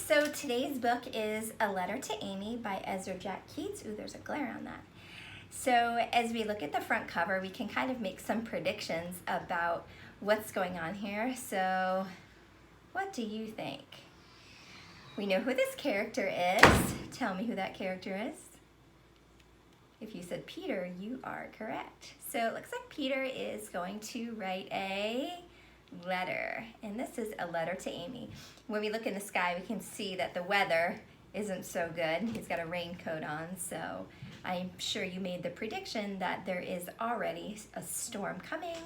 So today's book is A Letter to Amy by Ezra Jack Keats. Ooh, there's a glare on that. So as we look at the front cover, we can kind of make some predictions about what's going on here. So what do you think? We know who this character is. Tell me who that character is. If you said Peter, you are correct. So it looks like Peter is going to write a letter, and this is a letter to Amy. When we look in the sky, we can see that the weather isn't so good. He's got a raincoat on, so I'm sure you made the prediction that there is already a storm coming.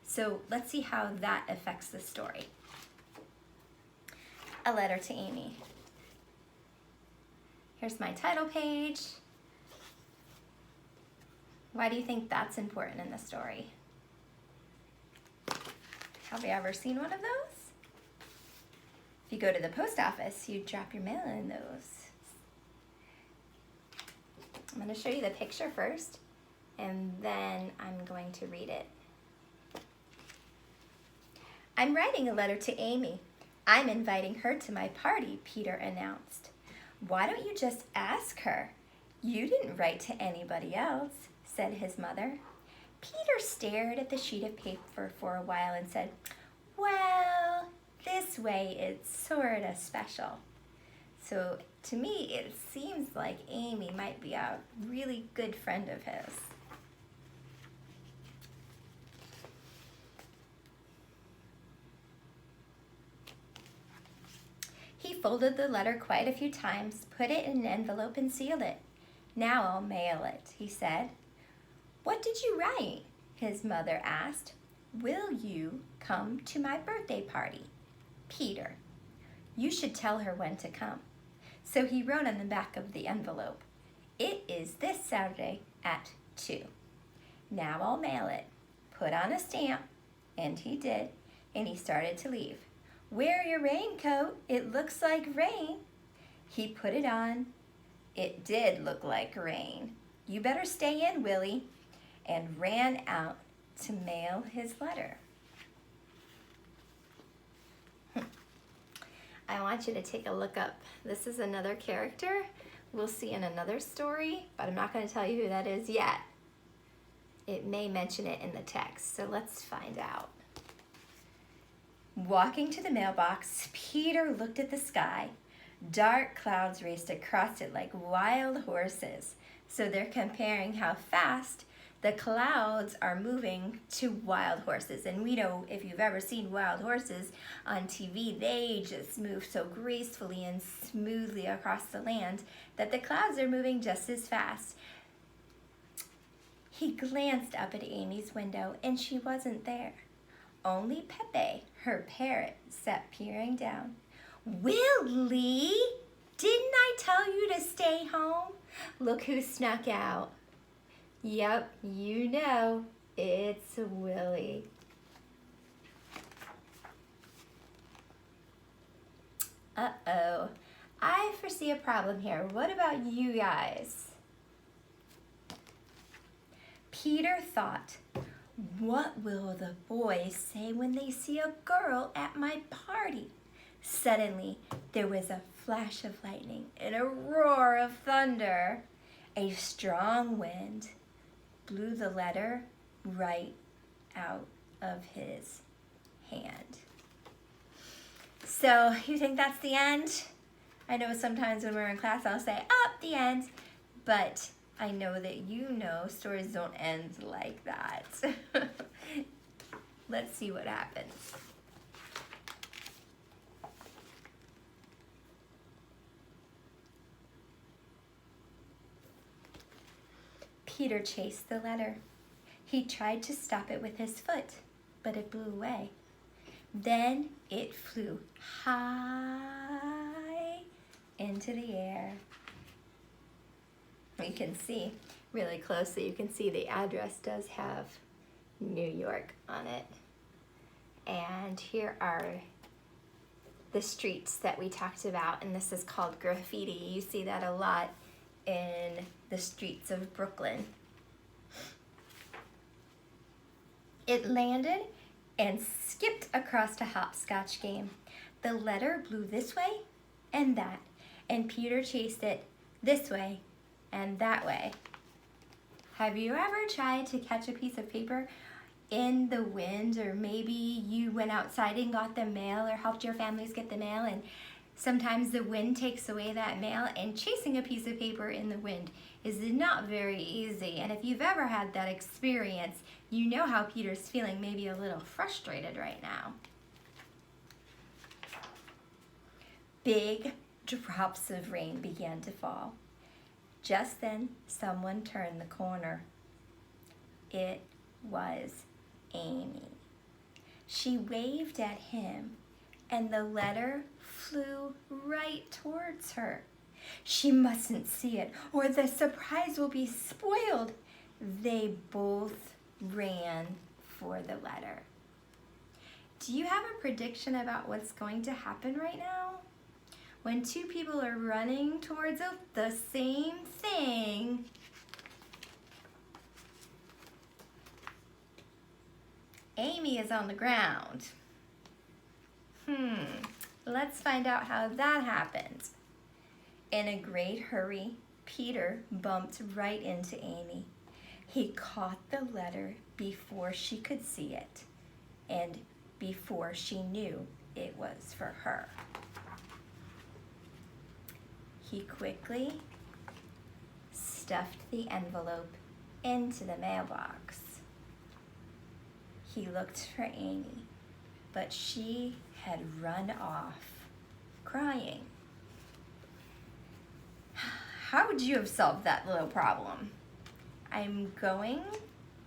So let's see how that affects the story. A letter to Amy. Here's my title page. Why do you think that's important in the story? Have you ever seen one of those? If you go to the post office, you drop your mail in those. I'm going to show you the picture first, and then I'm going to read it. I'm writing a letter to Amy. I'm inviting her to my party, Peter announced. Why don't you just ask her? You didn't write to anybody else, said his mother. Peter stared at the sheet of paper for a while and said, well, this way it's sort of special. So to me, it seems like Amy might be a really good friend of his. He folded the letter quite a few times, put it in an envelope and sealed it. Now I'll mail it, he said. What did you write? His mother asked. Will you come to my birthday party? Peter. You should tell her when to come. So he wrote on the back of the envelope, it is this Saturday at 2. Now I'll mail it. Put on a stamp. And he did, and he started to leave. Wear your raincoat. It looks like rain. He put it on. It did look like rain. You better stay in, Willie. And ran out to mail his letter. I want you to take a look up. This is another character we'll see in another story, but I'm not going to tell you who that is yet. It may mention it in the text, so let's find out. Walking to the mailbox, Peter looked at the sky. Dark clouds raced across it like wild horses. So they're comparing how fast the clouds are moving to wild horses. And we know, if you've ever seen wild horses on TV, they just move so gracefully and smoothly across the land that the clouds are moving just as fast. He glanced up at Amy's window, and she wasn't there. Only Pepe, her parrot, sat peering down. Willie, didn't I tell you to stay home? Look who snuck out. Yep, you know, it's Willie. Uh-oh, I foresee a problem here. What about you guys? Peter thought, what will the boys say when they see a girl at my party? Suddenly, there was a flash of lightning and a roar of thunder. A strong wind blew the letter right out of his hand. So, you think that's the end? I know sometimes when we're in class I'll say, the end, but I know that you know stories don't end like that. Let's see what happens. Peter chased the letter. He tried to stop it with his foot, but it blew away. Then it flew high into the air. You can see really closely, you can see the address does have New York on it. And here are the streets that we talked about, and this is called graffiti. You see that a lot in the streets of Brooklyn. It landed and skipped across a hopscotch game. The letter blew this way and that, and Peter chased it this way and that way. Have you ever tried to catch a piece of paper in the wind, or maybe you went outside and got the mail or helped your families get the mail, and sometimes the wind takes away that mail, and chasing a piece of paper in the wind is not very easy. And if you've ever had that experience, you know how Peter's feeling, maybe a little frustrated right now. Big drops of rain began to fall. Just then, someone turned the corner. It was Amy. She waved at him, and the letter flew right towards her. She mustn't see it, or the surprise will be spoiled. They both ran for the letter. Do you have a prediction about what's going to happen right now? When two people are running towards the same thing, Amy is on the ground. Let's find out how that happened. In a great hurry, Peter bumped right into Amy. He caught the letter before she could see it, and before she knew it was for her. He quickly stuffed the envelope into the mailbox. He looked for Amy, but she had run off, crying. How would you have solved that little problem? I'm going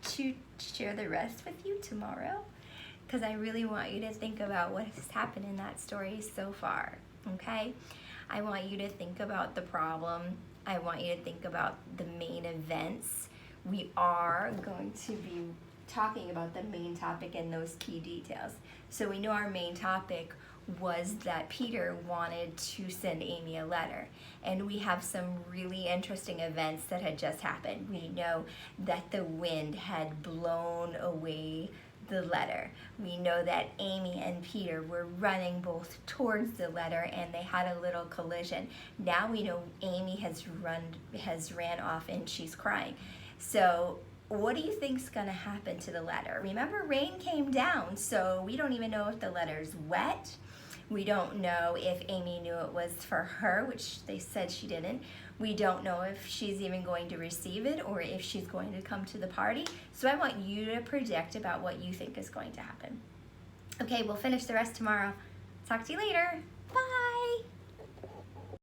to share the rest with you tomorrow, because I really want you to think about what has happened in that story so far, okay? I want you to think about the problem. I want you to think about the main events. We are going to be talking about the main topic and those key details. So we know our main topic was that Peter wanted to send Amy a letter, and we have some really interesting events that had just happened. We know that the wind had blown away the letter. We know that Amy and Peter were running both towards the letter, and they had a little collision. Now we know Amy has ran off and she's crying. So what do you think's gonna happen to the letter? Remember, rain came down, so we don't even know if the letter's wet. We don't know if Amy knew it was for her, which they said she didn't. We don't know if she's even going to receive it or if she's going to come to the party. So I want you to predict about what you think is going to happen. Okay, we'll finish the rest tomorrow. Talk to you later.